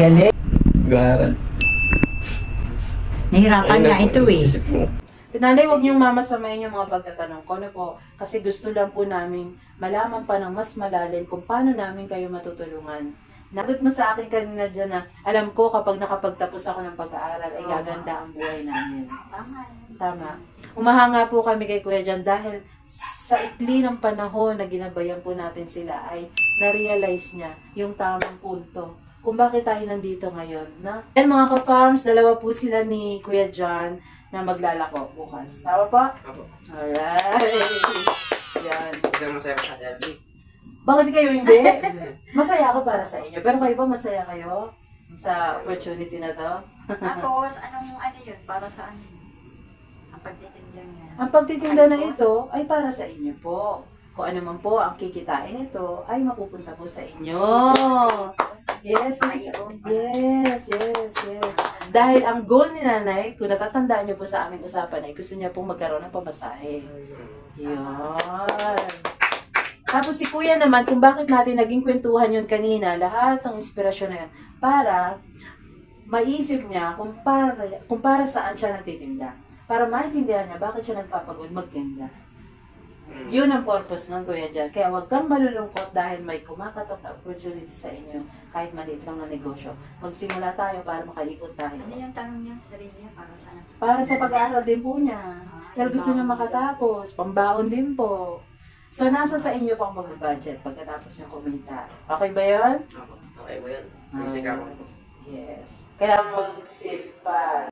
Galing. Garal. Nahirapan nga ito eh. Nanay, huwag niyong mamasamayin yung mga pagtatanong ko. Ano po? Kasi gusto lang po namin malaman pa ng mas malalim kung paano namin kayo matutulungan. Nagot mo sa akin kanina dyan na alam ko kapag nakapagtapos ako ng pag-aaral ay gaganda ang buhay namin. Tama. Umahanga po kami kay Kuya Jan dahil sa ikli ng panahon na ginabayan po natin sila ay na-realize niya yung tamang punto kung bakit tayo nandito ngayon. Na? Yan mga ka-farms, dalawa po sila ni Kuya John na maglalako bukas. Tama po? Apo. Alright. Yan. Masaya ka sa LB. Bakit kayo hindi? Masaya ako para sa inyo. Pero kayo ba masaya kayo sa opportunity na to? Tapos, anong ano yun? Para sa ano? Ang pagtitinda niya. Ang pagtitinda na ito ay para sa inyo po. Kung ano man po ang kikitain ito ay mapupunta po sa inyo. Yes, yes, yes, yes. Dahil ang goal ni nanay, kung natatandaan niyo po sa aming usapan ay gusto niya pong magkaroon ng pamasahe. Yun. Tapos si kuya naman, kung bakit natin naging kwentuhan yun kanina, lahat ng inspirasyon na yun, para maisip niya kung para saan siya nagtitinda. Para maintindihan niya bakit siya nagpapagod magtinda. Yun ang purpose ng Kuya Jan. Kaya huwag kang malulungkot dahil may kumakatok na opportunity sa inyo kahit maliit lang na negosyo. Magsimula tayo para makaikot tayo. Ano yung tanong niya sa sarili niya? Para sa ano? Para sa pag-aaral din po niya. Dahil gusto niya makatapos. Pambaon din po. So, nasa sa inyo pang mag-budget pagkatapos niya kumita. Okay ba yun? Apo. Okay mo yan. Nagsikapan ko. Yes. Kaya magsipa.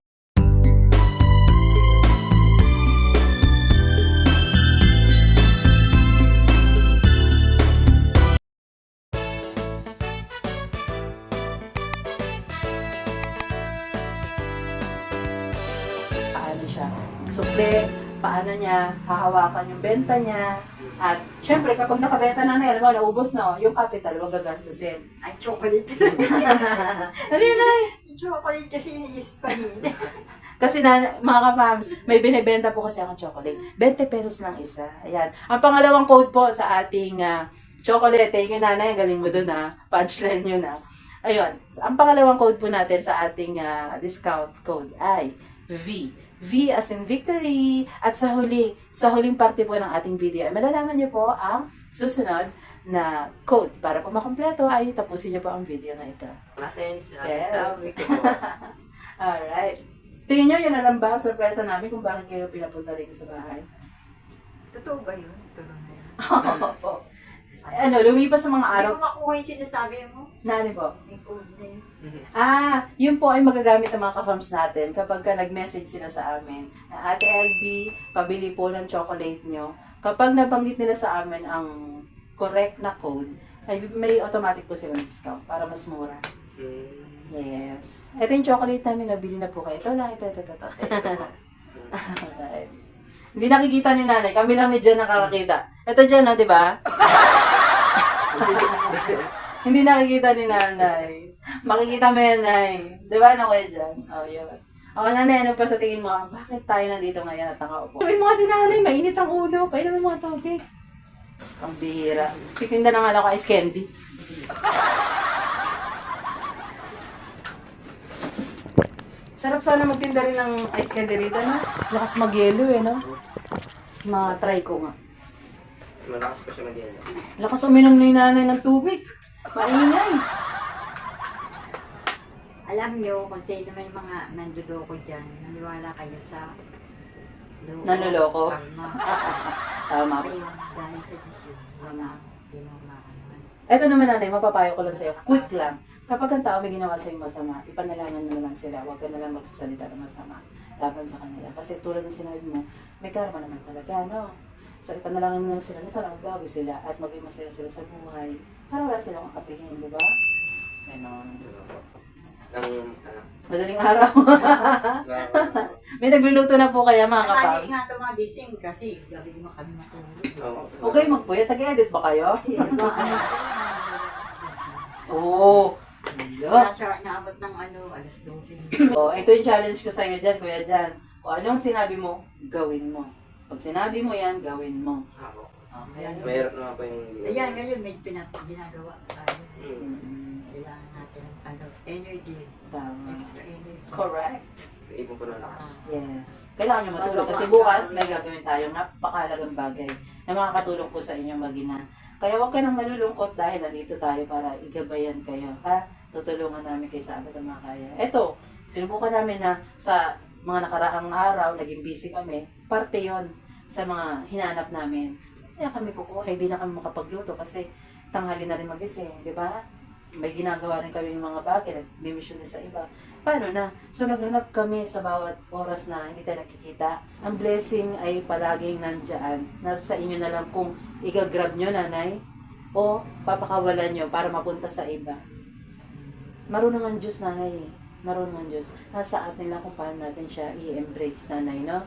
Paano siya sukle, paano niya hahawakan yung benta niya, at syempre kapag nakabenta na alam mo, naubos na, yung capital, huwag gagastusin. Ay, chocolate. Ano yun, Nay? Chocolate kasi iniisip ko yun. Kasi na, mga ka-fams, may binibenta po kasi akong chocolate. 20 pesos lang isa. Ayan. Ang pangalawang code po sa ating chocolate. Thank you, nanay. Ang galing mo dun, ha. Punchline yun, ha. Ayun. Ang pangalawang code po natin sa ating discount code ay V. V as in victory. At sa huling parte po ng ating video, ay malalaman niyo po ang susunod na code. Para po makompleto, ay tapusin niyo po ang video na ito. Natin sa Yes. ating topic. Alright. Tingin nyo, yun na lang ba ang sorpresa namin kung bakit kayo pinapunta rin sa bahay? Totoo ba yun? Totoo na yun. Opo. Ano, lumipas sa mga araw. Hindi ko makuha yung sinasabi mo. Na ano po? May code na yun. Yun po ay magagamit ng mga ka-farms natin kapag ka nag-message sila sa amin na Ate LB, pabili po ng chocolate nyo. Kapag nabanggit nila sa amin ang correct na code, ay may automatic po silang discount para mas mura. Yes. Ito yung chocolate namin, nabili na po kayo. Ito lang, ito. Alright. Hindi nakikita ni nanay, kami lang ni Jen nakakakita. Ito Jen, di ba? Hindi nakikita ni nanay. Makikita mo yan, Nay. Di ba, ano kayo dyan? Oh, yun. O, nanay, ano pa sa tingin mo? Bakit tayo nandito ngayon at nakaupo? Sabi mo kasi nanay, mainit ang ulo. Painom mo mga tubig. Ang bihira. Titinda na nga lang ako ice candy. Sarap sana magtinda rin ng ice candy rito, no? Lakas mag-yelo eh, no? Ma-try ko nga. Malakas pa siya mag-yelo. Lakas uminom ni nanay ng tubig. Maingay. Alam niyo kung sino may mga nandudoko dyan, naniwala kayo sa loko. Nanloloko? Karma. Tama. Ayun, dahil sa Diyos yun. Wala. Eto naman nanay, mapapayo ko lang sa'yo. Quick lang. Kapag ang tao may ginawa sa'yo masama, ipanalangin mo na lang sila. Huwag ka na lang magsasalita ng masama laban sa kanila. Kasi tulad ng sinabi mo, may karma naman talaga, no? So ipanalangin mo na lang sila na sana magbago sila at maging masaya sila sa buhay. Para wala silang kapihin, di ba? Ganon. Madaling araw. May nagluluto na po kaya mga Lagi kapaws. nga ito mga gising kasi gabi mo kami matulog. Huwag kayo magpuyat. Tag-edit ba kayo? Diba, ano, Oo. Kaya siya naabot ng alas 12. Oh, ito yung challenge ko sa iyo dyan, Kuya Jan. Kung anong sinabi mo, gawin mo. Pag sinabi mo yan, gawin mo. Okay, ano? Mayroon naman pa yung... Ayan, ngayon may ginagawa tayo. Mm. Kailangan natin ng energy Correct. Ipon po ng lakas. Yes. Kailangan nyo matulog kasi bukas may gagawin tayong napakalagang bagay na makakatulong po sa inyong mag-ina. Kaya huwag ka nang malulungkot dahil nandito tayo para igabayan kayo. Ha? Tutulungan namin kayo sa abot ng mga kaya. Eto, sinubukan namin na sa mga nakaraang araw, naging busy kami, parte yon sa mga hinanap namin. Kaya kami kukuha, hindi na kami makapagluto kasi tanghali na rin magising, di ba? May ginagawa rin kami ng mga bagay, nag-mission din sa iba. Paano na? So naghanap kami sa bawat oras na hindi tayo nakikita. Ang blessing ay palaging nandyan. Nasa inyo na lang kung i-grab nyo, nanay, o papakawalan nyo para mapunta sa iba. Marunong ang Diyos, nanay. Marunong ang Diyos. Nasa atin lang kung paano natin siya i-embrace, nanay, no?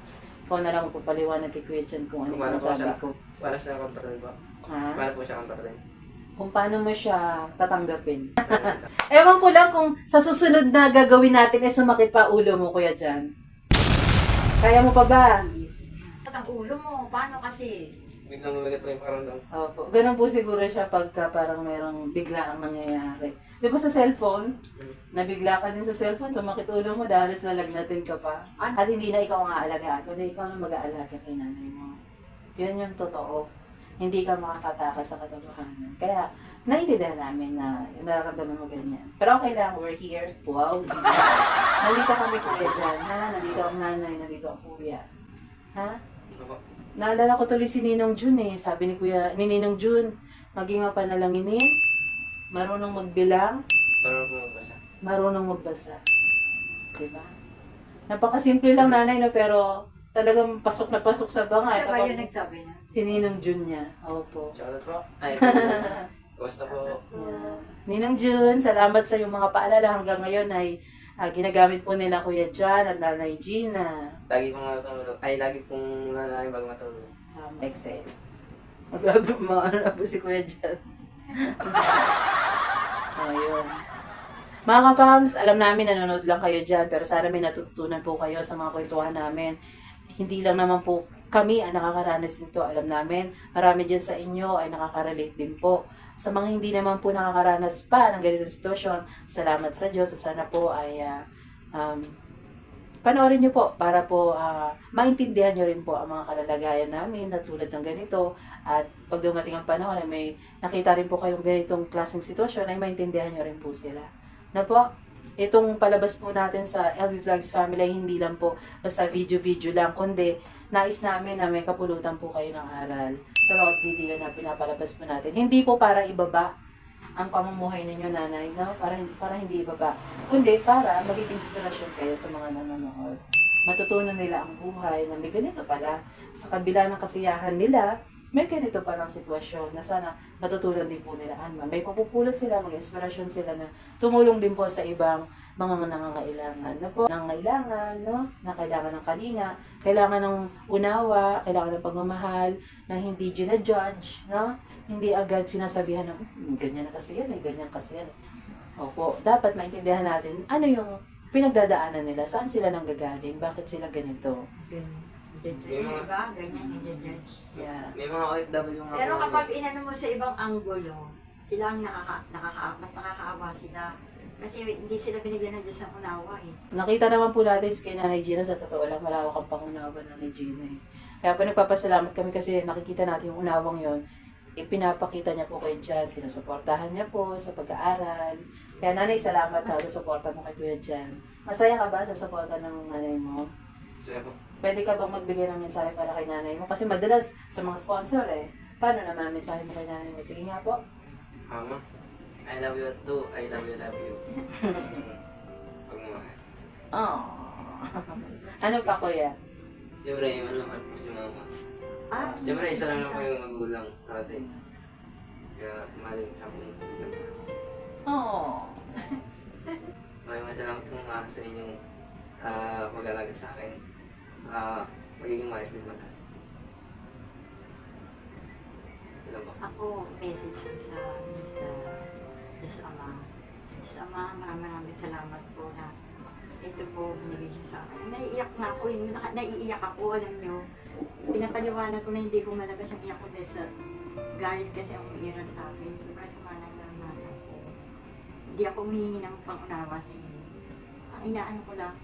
Ikaw na lang magpapaliwanag kay Kuya Jan kung ano Paano po sinasabi siya? ko. Para siya control ba? Ha? Paano po siya control? Kung paano mo siya tatanggapin. Ewan ko lang kung sa susunod na gagawin natin ay sumakit pa ulo mo, Kuya Jan. Kaya mo pa ba? At ang ulo mo, paano kasi? Biglang lumagat po yung pakiramdam. Opo. Ganun po siguro siya pagka parang merong bigla ang nangyayari. Di ba sa cellphone? Nabigla ka din sa cellphone, sumakit ulo mo dahil lalagnatin ka pa. At hindi na ikaw ang aalagaan, kundi ikaw ang mag-aalaga kay nanay mo. Yun yung totoo. Hindi ka makakatakas sa katotohanan. Kaya, naiintindihan namin na nararamdaman mo ganyan. Pero okay lang, we're here. Wow! Nandito kami kuya dyan, ha? Nandito ang nanay, nandito ang kuya. Ha? Opo. Naalala ko tuloy si Ninong Jun eh. Sabi ni Ninong Jun, maging mapanalanginin, marunong magbilang, Paano po magbasa? marunong magbasa. Diba? Napakasimple lang nanay, no? Pero talagang pasok na pasok sa banga. Siya ba yung nagsabi na? Si Ninong Jun niya. Opo. Shoutout po. Ay, kumusta po? Yeah. Ninong Jun, salamat sa iyong mga paalala. Hanggang ngayon ay ginagamit po nila Kuya Jan at Nanay Gina. Lagi pong matulog. Ay, lagi pong nanay bago matulog. Excel. Grabe, maano na po si Kuya Jan. Ayun. Mga ka-fams, alam namin nanonood lang kayo dyan, pero sana may natututunan po kayo sa mga kwentuhan namin. Hindi lang naman po kami ang nakakaranas nito. Alam namin, marami dyan sa inyo ay nakaka-relate din po. Sa mga hindi naman po nakakaranas pa ng ganitong sitwasyon, salamat sa Diyos at sana po ay panoorin nyo po para po maintindihan nyo rin po ang mga kalalagayan namin na tulad ng ganito. At pag dumating ang panahon ay may nakita rin po kayong ganitong klaseng sitwasyon ay maintindihan nyo rin po sila. Na po, itong palabas po natin sa LV Vlogs Family ay hindi lang po basta video-video lang, kundi nais namin na may kapulutan po kayo ng aral sa bawat video na pinapalabas po natin. Hindi po para ibaba ang pamumuhay ninyo, nanay, no? Para hindi ibaba, kundi para maging inspirasyon kayo sa mga nanonood. Matutunan nila ang buhay na may ganito pala. Sa kabila ng kasiyahan nila, may ganito palang sitwasyon na sana matutunan din po nila. May pupulot sila, mag-inspirasyon sila na tumulong din po sa ibang mga nangangailangan. No po? Nangangailangan, no? Na kailangan ng kalinga, kailangan ng unawa, kailangan ng pagmamahal, na hindi ginajudge, no? Hindi agad sinasabihan na, ganyan na kasi yan, ganyan kasi yan. Opo, dapat maintindihan natin ano yung pinagdadaanan nila, saan sila nanggagaling, bakit sila ganito. Diba? Ganyan yung judge. Yeah. May mga OFW nga Pero po. kapag inano mo sa ibang anggulo, sila ang mas nakakaawa sila. Kasi hindi sila binigyan ng Diyos ng unawa eh. Nakita naman po natin kay Nanay Gina, sa totoo lang, malawak ang pangunawa ng Nanay Gina eh. Kaya po nagpapasalamat kami kasi nakikita natin yung unawang yon. Ipinapakita niya po kay Jan, sinusuportahan niya po sa pag-aaral. Kaya nanay, salamat na sa suporta mo kay Kuya Jan. Masaya ka ba sa suporta ng nanay mo? Sige po. Pwede ka bang magbigay ng mensahe para kay nanay mo? Kasi madalas sa mga sponsor eh. Paano naman ang mensahe mo kay nanay mo? Sige nga po. Mama, I love you too. I love you. Pagmamahal. Oh. Ano pa kuya? Siyempre, iman naman po si mama. Siyempre, isa lang po yung magulang natin. Kaya, mahalin siya po. Oh. Maraming salamat po sa inyong pag-alaga sa akin. Magiging maayos din ba? Ilan ba? Ako, message ko sa Diyos Ama. Diyos Ama, maraming salamat po na ito po binigay niyo sa akin. Naiiyak na ako, naiiyak ako, alam niyo. Pinapaliwanag ko na hindi ko malaga siyang iyak ko dahil sa galit kasi ang umiiral sa akin. Sobrang sama ng naranasan ko. Hindi ako humihingi ng pangunawa sa inyo. Ang inaano ko lang,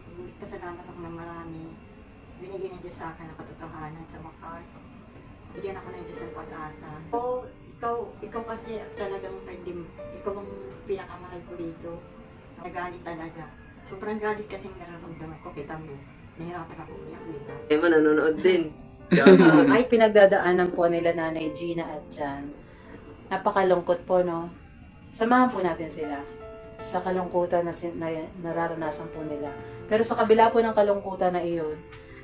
pasalamat ako ng marami. Binigyan niya Diyos sa akin ng katotohanan sa wakas. Bigyan ako ng Diyos ng pag-asa. Ikaw kasi talagang pwede, ikaw ang pinakamahal ko dito. Nagalit talaga. Sobrang galit kasing nararamdaman ko, kita mo. Nahirapan ako umiyak, di ba? Eh, nanonood din. Ay, pinagdadaanan po nila Nanay Gina at Jan. Napakalungkot po, no? Samahan po natin sila sa kalungkutan na nararanasan po nila. Pero sa kabila po ng kalungkutan na iyon,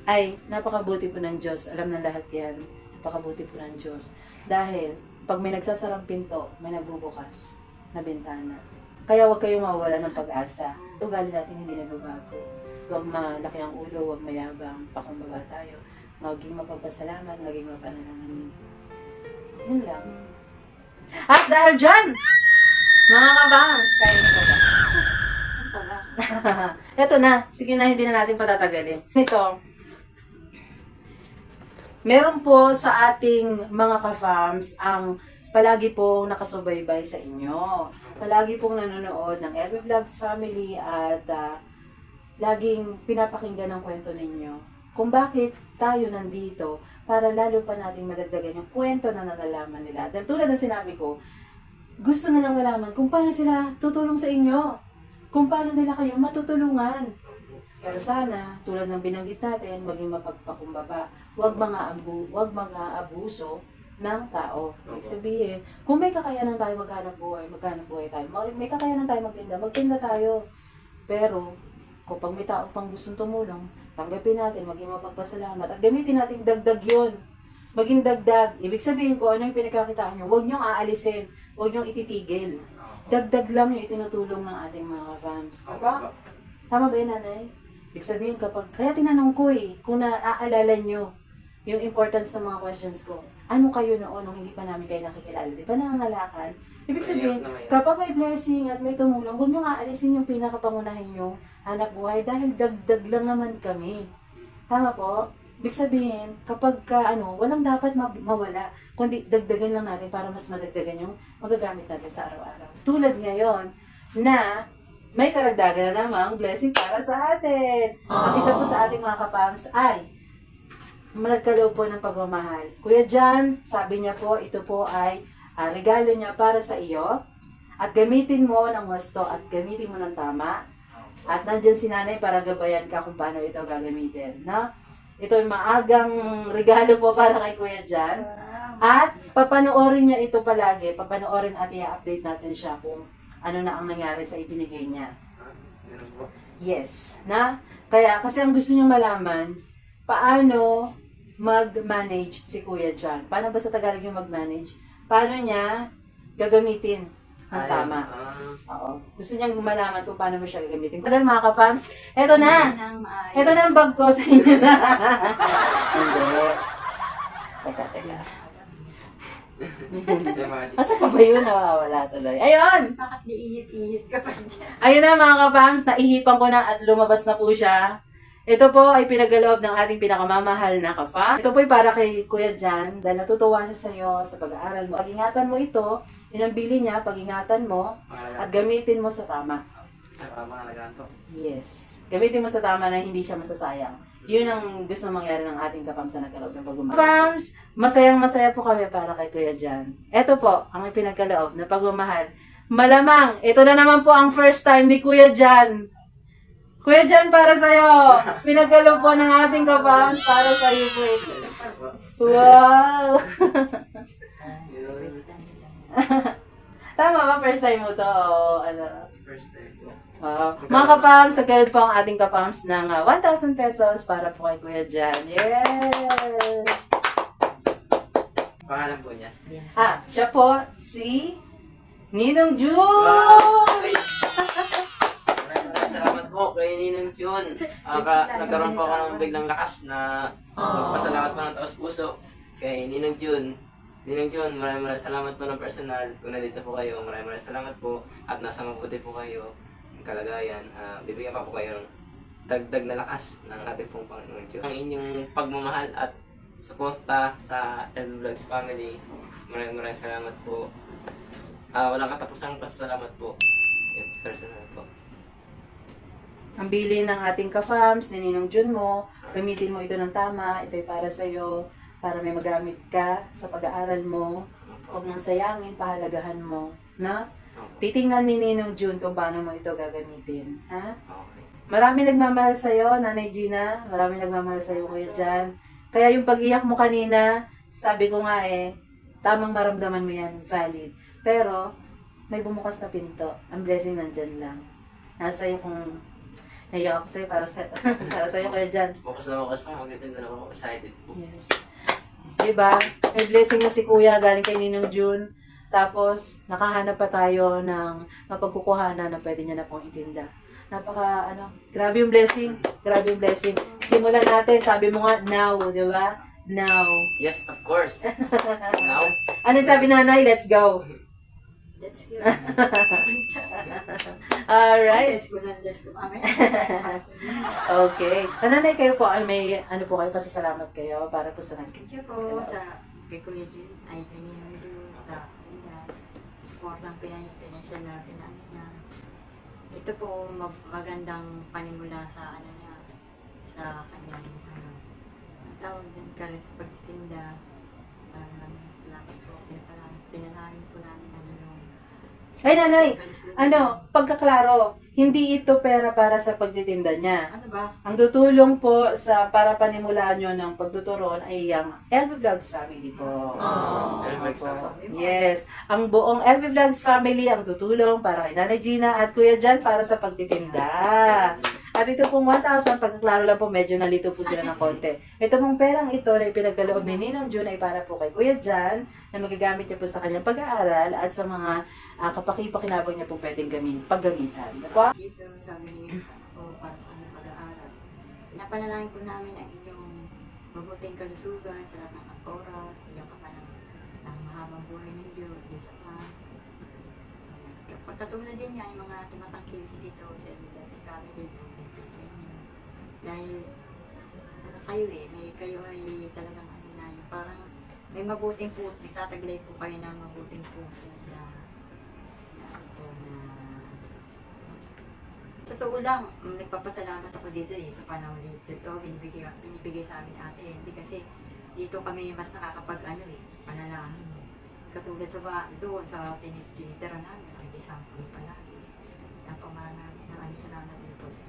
ay napakabuti po ng Diyos. Alam na lahat yan. Napakabuti po ng Diyos. Dahil, pag may nagsasarang pinto, may nagbubukas na bintana. Kaya huwag kayong mawala ng pag-asa. Ugali natin hindi nagbabago. Huwag malaki ang ulo, huwag mayabang, pakumbaba tayo. Maging mapagpasalamat, maging mapanalangin. Yun lang. At dahil dyan, mga kabangs, kaya na ba? Pala. Eto na, sige na, hindi na natin patatagalin. Ito, meron po sa ating mga ka-fams ang palagi pong nakasubaybay sa inyo. Palagi pong nanonood ng LB Vlogs Family at laging pinapakinggan ang kwento ninyo. Kung bakit tayo nandito para lalo pa nating madagdagan yung kwento na nalalaman nila. Dahil tulad ng sinabi ko, gusto nilang malaman kung paano sila tutulong sa inyo. Kung paano nila kayo matutulungan. Pero sana, tulad ng binanggit natin, maging mapagpakumbaba. Huwag mga abuso ng tao. Ibig sabihin, kung may kakayanan tayo maghanap buhay tayo. May kakayanan tayo magtinda tayo. Pero, kung pag may tao pang gustong tumulong, tanggapin natin, maging mapagpasalamat, at gamitin natin dagdag yun. Maging dagdag. Ibig sabihin ko, ano yung pinagkakitaan nyo, huwag nyong aalisin, huwag nyong ititigil. Dagdag lang yung itinutulong ng ating mga fams. Diba? Tama ba yun, nanay? Ibig sabihin kapag, kaya tinanong ko kung naaalala nyo yung importance ng mga questions ko, ano kayo noon nung hindi pa namin kayo nakikilala? Di ba nangangalakan? Ibig sabihin, kapag may blessing at may tumulong, huwag nyo aalisin yung pinakapangunahin yung hanap buhay dahil dagdag lang naman kami. Tama po? Ibig sabihin, kapag walang dapat mawala, kundi dagdagan lang natin para mas madagdagan yung magagamit natin sa araw-araw. Tulad ngayon, na may karagdagan na namang blessing para sa atin. Ang isa po sa ating mga kapams ay nagkaloob po ng pagmamahal. Kuya Jan, sabi niya po, ito po ay regalo niya para sa iyo. At gamitin mo ng wasto at gamitin mo ng tama. At nandyan si nanay para gabayan ka kung paano ito gagamitin. No? Ito ay maagang regalo po para kay Kuya Jan. At papanoorin niya ito palagi. Papanoorin at i-update natin siya kung ano na ang nangyari sa ibinigay niya. Yes. Na? Kaya kasi ang gusto niyo malaman, paano mag-manage si Kuya Jan. Paano ba sa Tagalog yung mag-manage? Paano niya gagamitin ang tama? Oo. Gusto niyang malaman kung paano mo siya gagamitin. Tagal mga kapams, eto na! Eto na ang bag ko sa inyo na. Hindi. Teka. Asa ka ba yun? Nawawala tuloy. Ayun! Bakit niihit-ihit ka pa dyan? Ayun na mga kapams, naihipan ko na at lumabas na po siya. Ito po ay pinagaloob ng ating pinakamamahal na kafa. Ito po ay para kay Kuya Jan dahil natutuwa siya sa iyo sa pag-aaral mo. Pag-ingatan mo ito, yun ang bili niya, pag-ingatan mo at gamitin mo sa tama. Yes. Gamitin mo sa tama na hindi siya masasayang. Yun ang gusto mangyari ng ating kapams na nagkaloob ng pagmamahal. Kapams, masayang-masaya po kami para kay Kuya Jan. Ito po ang pinagkaloob na pagmamahal. Malamang, ito na naman po ang first time ni Kuya Jan. Kuya Jan, para sa'yo. Pinagkaloob po ng ating kapams para sa'yo po ito. Wow! Tama ba? First time mo to? First time po. Mga kapams, nagkaloob po ang ating kapams ng 1,000 pesos para po kay Kuya Jan. Yes! Pangalan po niya? Siya po si Ninong Jun! Wow! Salamat po kay Ninong Jun. Nagkaroon po ako ng biglang lakas na magpasalamat po ng taos puso kay Ninong Jun. Ninong Jun, maraming salamat po ng personal. Kung nandito po kayo, maraming salamat po at nasa mabuti po kayo ang kalagayan. Bibigyan pa po kayo ng dagdag na lakas ng ating pong Panginoon Diyos. Ang inyong pagmamahal at suporta sa LB Vlogs Family. Maraming salamat po. Walang katapusang pasasalamat po. Personal po. Ang bili ng ating ka-fams, ni Ninong Jun mo, gamitin mo ito ng tama, ito ay para sa'yo, para may magamit ka sa pag-aaral mo. Huwag mong sayangin, pahalagahan mo. Na? Titingnan ni Ninong Jun kung paano mo ito gagamitin. Ha? Okay. Marami nagmamahal sa'yo, Nanay Gina. Marami nagmamahal sa'yo, Kuya Jan. Kaya yung pag-iyak mo kanina, sabi ko nga tamang maramdaman mo yan, valid. Pero, may bumukas na pinto. Ang blessing nandyan lang. Nasa iyo kung naiyak ako sa'yo para sa'yo, Kuya Jan. Bukas na bukas po, magtitinda na ako. Excited po. Yes. Diba? May blessing na si Kuya galing kay Ninong Jun. Tapos, nakahanap pa tayo ng mapagkukuhanan na pwede niya na pong itinda. Grabe yung blessing. Grabe yung blessing. Simulan natin, sabi mo nga, now, di ba? Now. Yes, of course. Now, Ano sabi nanay? Let's go. That's good. Alright. Let's go lang, let's go. Amen. Okay. Nanay, kayo po, ano po kayo, pasasalamat kayo para po sa Thank you po sa kay Kuya Jun, ay kanina doon sa support ng financial na pinamit niya. Ito po magandang panimula sa niya, sa kanyang ang tawag din pagtinda. Salamat po. Pinalangin po namin yung Ay, nanay, pagkaklaro, hindi ito pera para sa pagtitinda niya. ano ba? Ang tutulong po para panimulaan nyo ng pagtuturon ay ang LV Vlogs family po. Elvex na po. Yes. Ang buong LV Vlogs family ang tutulong para kay Nanay Gina at Kuya Jan para sa pagtitinda. At ito pong 1,000, pagkaklaro lang po, medyo nalito po sila ng konti. Ito pong perang ito na ipinagkaloob ni Ninong Jun ay para po kay Kuya Jan na magagamit niya po sa kanyang pag-aaral at sa mga kapaki-pakinabang niya po pwedeng paggamitan. Diba? Dito sabi ni po para sa kanyang pag-aaral. Pinapanalangin po namin ang inyong mabuting kalusugan sa lahat ng oras, ilang ka ng mahabang buhay ng Diyos, Diyos Ama. Pagkatulad din niya, yung mga tumatangkil dito sa Elias Family, sa inyo. Dahil kayo ay talagang parang may mabuting puso, nagtataglay po kayo ng mabuting puso totoo lang, nagpapasalamat ako dito sa panahon dito, binibigay sa amin ate Henry kasi dito kami mas panalangin katulad doon sa tinitira namin, nakikisama kami palagi. Maraming salamat din po sa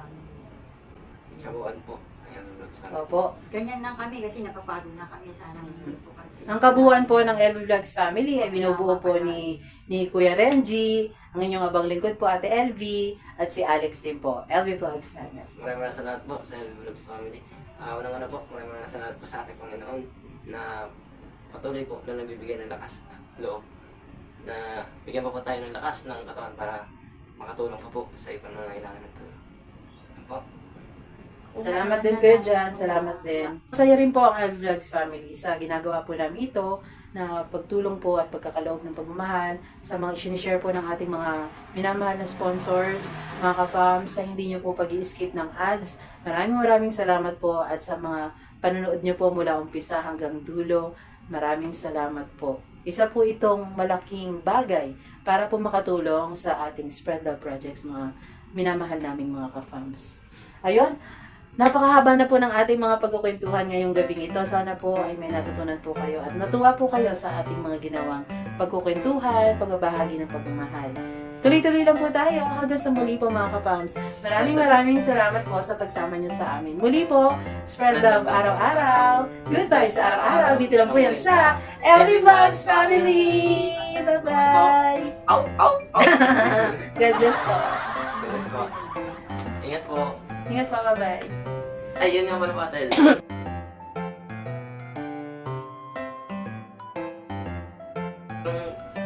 family. Kabuuan po. Ayan, Elvex na. Opo. Ganyan lang kami kasi napapagod na kami sa nangingi po kami. Ang kabuuan po ng LV Vlogs family ay binubuo po ni Kuya Renji, ang inyong abang lingkod po Ate LV, at si Alex din po, LV Vlogs family. Maraming salamat po sa Elvex family. Unang-una po, maraming salamat po sa ating Panginoon na patuloy po na nagbibigay ng lakas at loob na bigyan pa po tayo ng lakas ng katawan para makatulong pa po sa ibang nangangailangan ng tulong. Ano po? Salamat din Kuya Jan, salamat din. Masaya rin po ang LV Vlogs family sa ginagawa po namin ito na pagtulong po at pagkakaloob ng pagmamahal sa mga sinishare po ng ating mga minamahal na sponsors, mga ka-fams, sa hindi nyo po pag-i-skip ng ads. Maraming salamat po at sa mga panonood nyo po mula umpisa hanggang dulo. Maraming salamat po. Isa po itong malaking bagay para po makatulong sa ating Spread Love Projects, mga minamahal naming mga ka-fams. Ayun, napakahaba na po ng ating mga pagkukwentuhan ngayong gabing ito. Sana po ay may natutunan po kayo at natuwa po kayo sa ating mga ginawang pagkukwentuhan, pagbabahagi ng pagmamahal. Tuloy-tuloy lang po tayo hanggang sa muli po mga kapams. Maraming salamat po sa pagsama niyo sa amin. Muli po, spread love araw-araw, good vibes araw-araw. Dito lang po yan sa LV Vlogs Family! Bye-bye! Ow! Ow! Ow! God bless po. Elvex po. Ingat po. Ingat po, bye-bye. Ay, yun nga pala po, Ate.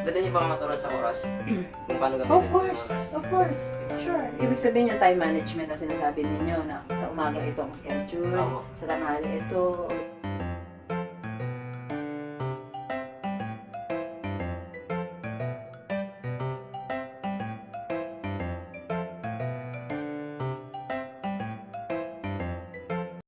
Pwede niyo ba maturuan sa oras? Kung paano gamitin Of yung course, oras? of course. Sure. Ibig sabihin yung time management na sinasabi ninyo na sa umaga ito ang schedule, Oo. sa tanghali ito,